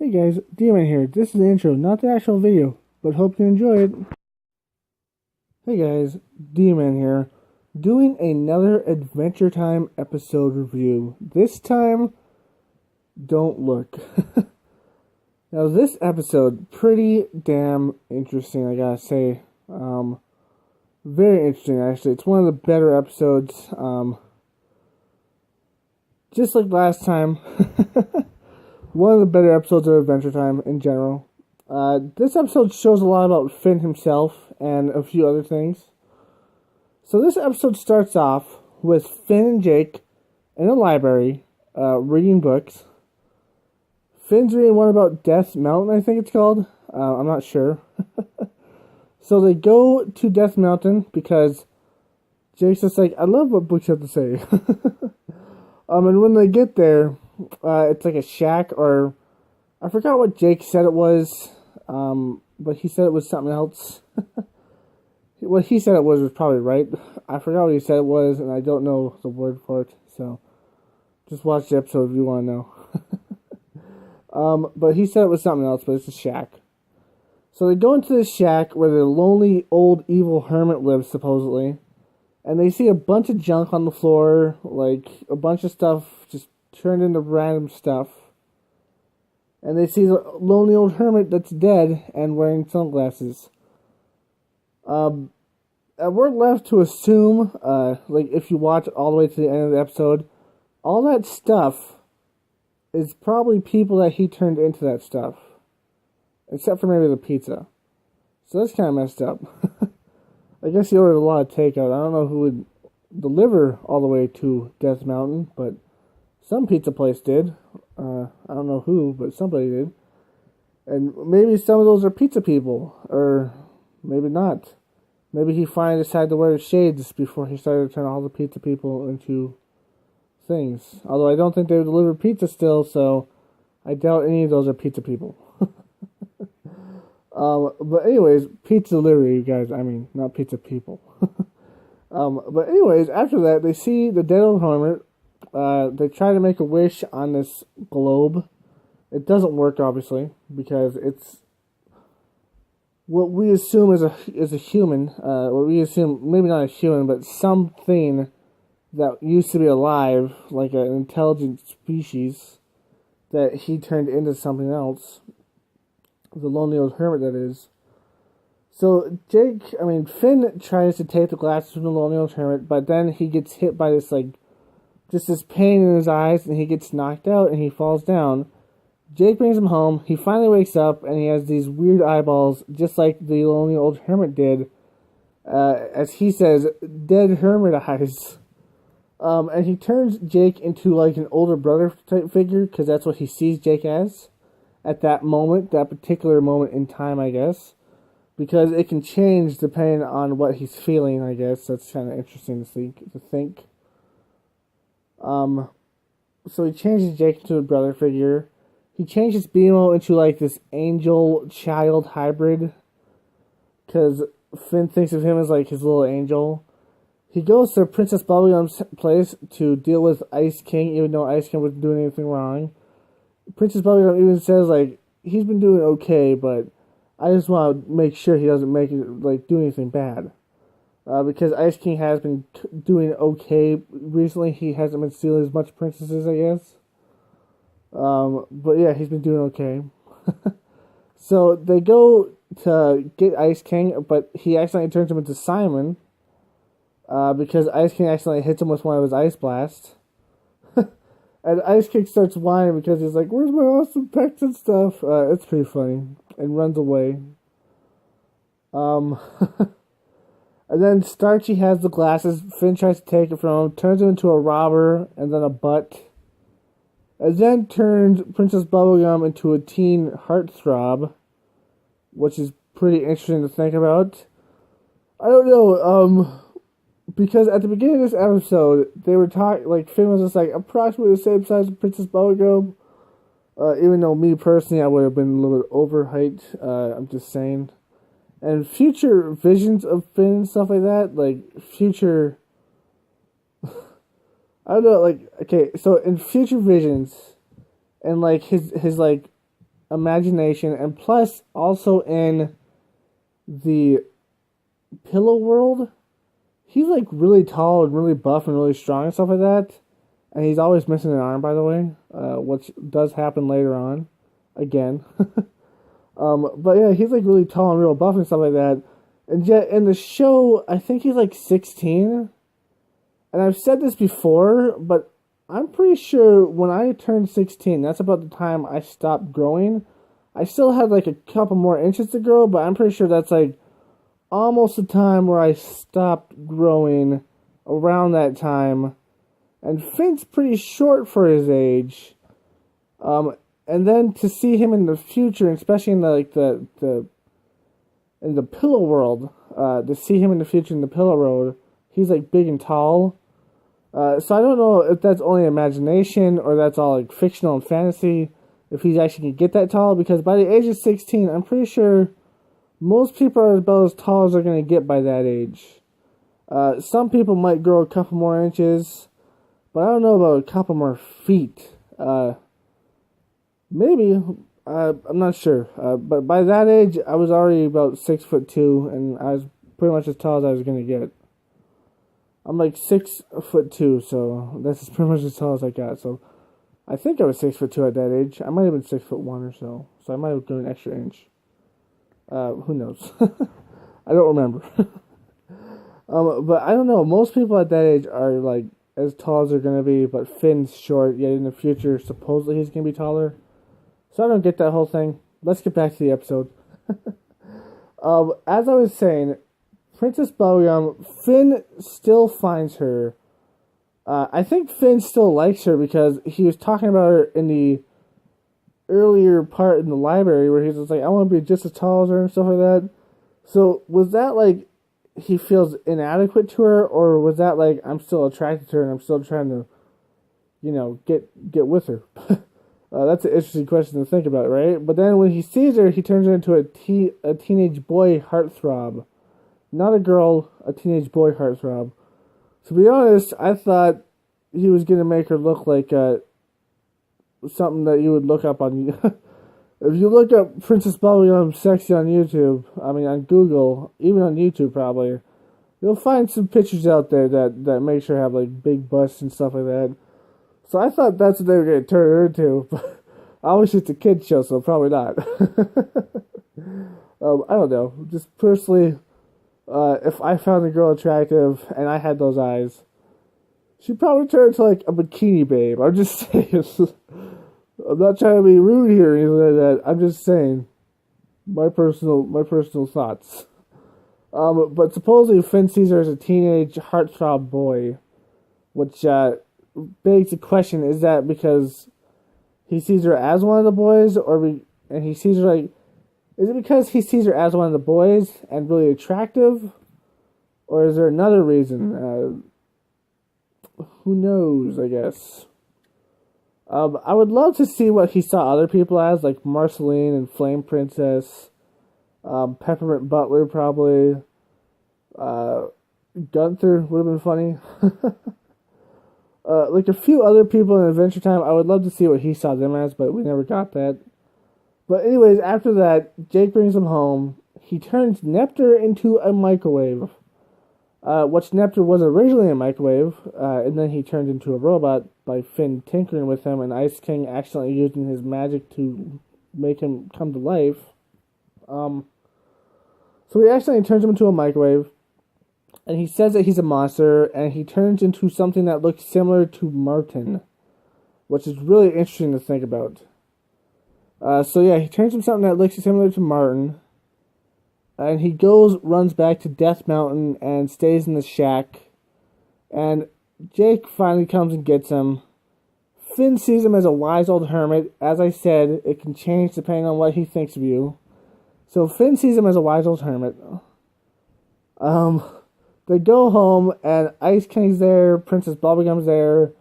Hey guys, Demon here. This is the intro, not the actual video, but hope you enjoy it. Hey guys, Demon here, doing another Adventure Time episode review. This time, don't look. Now this episode, pretty damn interesting, I gotta say. Very interesting actually. It's one of the better episodes. Just like last time. One of the better episodes of Adventure Time in general. This episode shows a lot about Finn himself and a few other things. So this episode starts off with Finn and Jake in a library reading books. Finn's reading one about Death Mountain, I think it's called. I'm not sure. So they go to Death Mountain because Jake's just like, I love what books have to say. And when they get there, it's like a shack, or I forgot what Jake said it was, but he said it was something else. What he said it was probably right. I forgot what he said it was, and I don't know the word for it, so just watch the episode if you want to know. But he said it was something else, but it's a shack. So they go into this shack where the lonely old evil hermit lives, supposedly, and they see a bunch of junk on the floor, like a bunch of stuff just turned into random stuff. And they see the lonely old hermit that's dead and wearing sunglasses. And we're left to assume, like if you watch all the way to the end of the episode, all that stuff is probably people that he turned into that stuff. Except for maybe the pizza. So that's kind of messed up. I guess he ordered a lot of takeout. I don't know who would deliver all the way to Death Mountain, but some pizza place did. I don't know who, but somebody did. And maybe some of those are pizza people, or maybe not. Maybe he finally decided to wear shades before he started to turn all the pizza people into things. Although I don't think they would deliver pizza still, so I doubt any of those are pizza people. But anyways, pizza delivery, you guys. I mean, not pizza people. But anyways, after that, they see the dead old hermit. They try to make a wish on this globe. It doesn't work, obviously, because it's what we assume is a human. What we assume, maybe not a human, but something that used to be alive, like an intelligent species, that he turned into something else. The lonely old hermit, that is. So Finn tries to take the glasses from the lonely old hermit, but then he gets hit by this, like, just this pain in his eyes, and he gets knocked out, and he falls down. Jake brings him home. He finally wakes up, and he has these weird eyeballs, just like the lonely old hermit did. As he says, dead hermit eyes. And he turns Jake into, like, an older brother type figure, because that's what he sees Jake as. At that moment, that particular moment in time, I guess. Because it can change depending on what he's feeling, I guess. That's kind of interesting to think. So he changes Jake into a brother figure. He changes BMO into like this angel-child hybrid. Because Finn thinks of him as like his little angel. He goes to Princess Bubblegum's place to deal with Ice King, even though Ice King wasn't doing anything wrong. Princess Bubblegum even says, like, he's been doing okay, but I just want to make sure he doesn't make it, like, do anything bad. Because Ice King has been doing okay recently. He hasn't been stealing as much princesses, I guess. But yeah, he's been doing okay. So they go to get Ice King, but he accidentally turns him into Simon. Because Ice King accidentally hits him with one of his ice blasts. And Ice King starts whining because he's like, where's my awesome pecs and stuff? It's pretty funny. And runs away. And then Starchy has the glasses. Finn tries to take it from him. Turns him into a robber and then a butt. And then turns Princess Bubblegum into a teen heartthrob. Which is pretty interesting to think about. I don't know, because at the beginning of this episode, they were talking, like, Finn was just, like, approximately the same size as Princess Bubblegum. Even though me, personally, I would have been a little bit over height. I'm just saying. And future visions of Finn and stuff like that, like, future... I don't know, like, okay, so in future visions, and, like, his like, imagination, and plus also in the pillow world, he's like really tall and really buff and really strong and stuff like that. And he's always missing an arm, by the way, which does happen later on, again. But yeah, he's like really tall and real buff and stuff like that. And yet in the show, I think he's like 16. And I've said this before, but I'm pretty sure when I turned 16, that's about the time I stopped growing. I still had like a couple more inches to grow, but I'm pretty sure that's like almost the time where I stopped growing, around that time. And Finn's pretty short for his age. And then to see him in the future, especially in the in the pillow world, to see him in the future in the pillow world, he's like big and tall. So I don't know if that's only imagination or that's all like fictional and fantasy, if he's actually gonna get that tall, because by the age of 16, I'm pretty sure most people are about as tall as they're gonna get by that age. Some people might grow a couple more inches, but I don't know about a couple more feet. Maybe. I'm not sure. But by that age, I was already about 6'2", and I was pretty much as tall as I was gonna get. I'm like 6'2", so that's pretty much as tall as I got. So I think I was 6'2" at that age. I might have been 6'1" or so. So I might have grown an extra inch. Who knows? I don't remember. But I don't know. Most people at that age are like as tall as they're gonna be, but Finn's short. Yet in the future, supposedly he's gonna be taller. So I don't get that whole thing. Let's get back to the episode. As I was saying, Princess Bubblegum, Finn still finds her. I think Finn still likes her because he was talking about her in the earlier part in the library where he was like, I want to be just as tall as her and stuff like that. So was that like he feels inadequate to her, or was that like I'm still attracted to her and I'm still trying to, get with her? That's an interesting question to think about, right? But then when he sees her, he turns her into a teenage boy heartthrob. Not a girl, a teenage boy heartthrob. To be honest, I thought he was going to make her look like something that you would look up on... If you look up Princess Bubblegum sexy on YouTube, on Google, even on YouTube probably, you'll find some pictures out there that make her have like big busts and stuff like that. So I thought that's what they were going to turn her into, but obviously it's a kid's show, so probably not. I don't know. Just personally, if I found a girl attractive and I had those eyes, she'd probably turn into like a bikini babe. I'm just saying. I'm not trying to be rude here or anything like that. I'm just saying my personal thoughts. But supposedly Finn sees her as a teenage heartthrob boy, which begs the question: is that because he sees her as one of the boys, and he sees her like? Is it because he sees her as one of the boys and really attractive, or is there another reason? Who knows? I guess. I would love to see what he saw other people as, like Marceline and Flame Princess, Peppermint Butler probably, Gunther would have been funny. Like a few other people in Adventure Time, I would love to see what he saw them as, but we never got that. But anyways, after that, Jake brings him home. He turns Neptune into a microwave, which Neptune was originally a microwave, and then he turned into a robot by Finn tinkering with him, and Ice King accidentally using his magic to make him come to life. So he accidentally turns him into a microwave, and he says that he's a monster, and he turns into something that looks similar to Martin, which is really interesting to think about. So yeah, he turns into something that looks similar to Martin, and he runs back to Death Mountain and stays in the shack, and Jake finally comes and gets him. Finn sees him as a wise old hermit. As I said, it can change depending on what he thinks of you. So Finn sees him as a wise old hermit. They go home, and Ice King's there, Princess Bubblegum's there,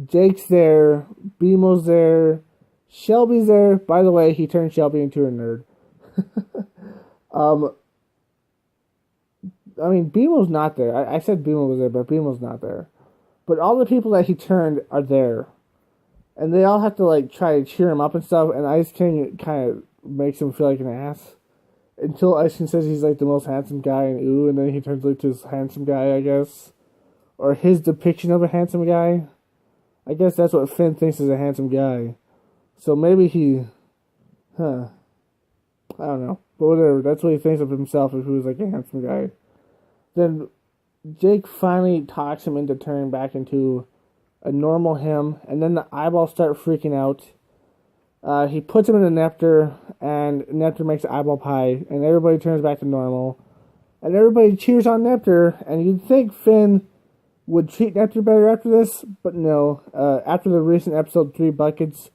Jake's there, Beamo's there, Shelby's there. By the way, he turned Shelby into a nerd. Beamo's not there. I said Beamo was there, but Beamo's not there. But all the people that he turned are there. and they all have to like try to cheer him up and stuff. And Ice King kind of makes him feel like an ass until Ice King says he's like the most handsome guy in Ooh, and then he turns into this handsome guy, I guess, or his depiction of a handsome guy. I guess that's what Finn thinks is a handsome guy. So maybe he, I don't know, but whatever. That's what he thinks of himself if he was like a handsome guy. Then Jake finally talks him into turning back into a normal him, and then the eyeballs start freaking out. He puts him in the nectar, and nectar makes eyeball pie, and everybody turns back to normal. And everybody cheers on nectar, and you'd think Finn would treat nectar better after this, but no. After the recent episode 3 buckets,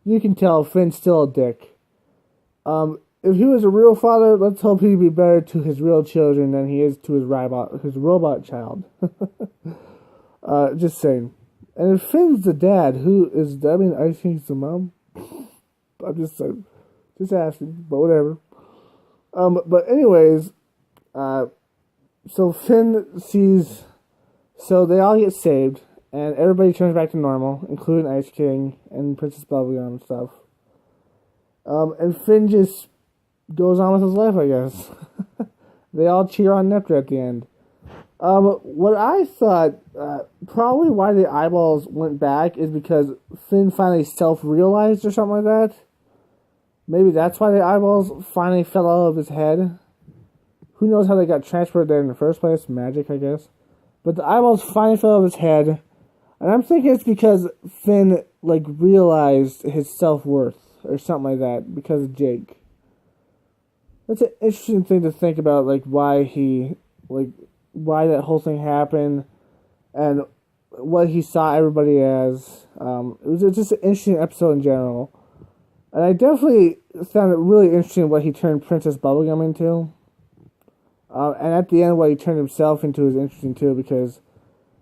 you can tell Finn's still a dick. If he was a real father, let's hope he'd be better to his real children than he is to his robot child. Just saying. And if Finn's the dad, who is that? I mean, Ice King's the mom? I'm just asking, but whatever. But anyways, so Finn sees, so they all get saved, and everybody turns back to normal, including Ice King and Princess Bubblegum and stuff. And Finn just goes on with his life, I guess. They all cheer on Nectar at the end. What I thought, probably why the eyeballs went back is because Finn finally self-realized or something like that. Maybe that's why the eyeballs finally fell out of his head. Who knows how they got transferred there in the first place? Magic, I guess. But the eyeballs finally fell out of his head. And I'm thinking it's because Finn, like, realized his self-worth or something like that because of Jake. That's an interesting thing to think about, like, why that whole thing happened and what he saw everybody as. It was just an interesting episode in general. And I definitely found it really interesting what he turned Princess Bubblegum into. And at the end, what he turned himself into is interesting too, because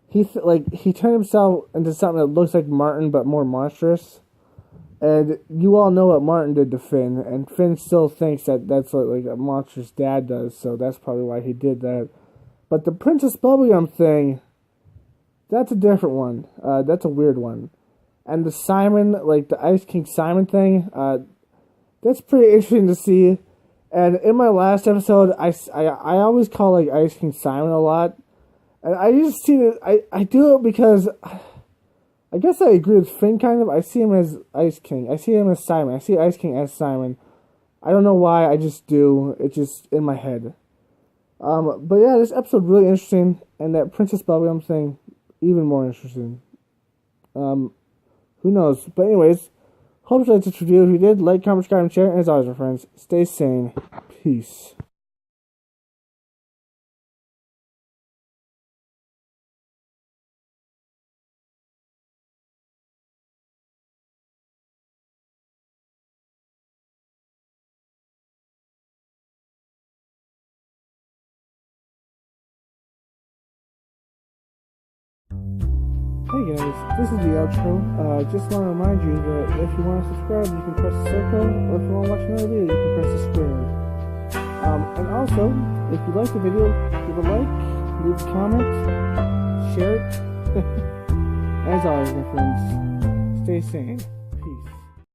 he turned himself into something that looks like Martin but more monstrous. And you all know what Martin did to Finn, and Finn still thinks that that's what like a monstrous dad does, so that's probably why he did that. But the Princess Bubblegum thing, that's a different one. That's a weird one. And the Simon, like the Ice King Simon thing, that's pretty interesting to see. And in my last episode, I always call like Ice King Simon a lot. And I just see that I do it because I guess I agree with Finn kind of. I see him as Ice King. I see him as Simon. I see Ice King as Simon. I don't know why, I just do. It's just in my head. But yeah, this episode really interesting, and that Princess Bubblegum thing even more interesting. Who knows? But anyways, hope you liked this review. If you did, like, comment, subscribe, and share. And as always, my friends, stay sane. Peace. Hey guys, this is the outro. Just want to remind you that if you want to subscribe, you can press the circle, or if you want to watch another video, you can press the square. And also, if you like the video, give a like, leave a comment, share it. As always, my friends, stay sane.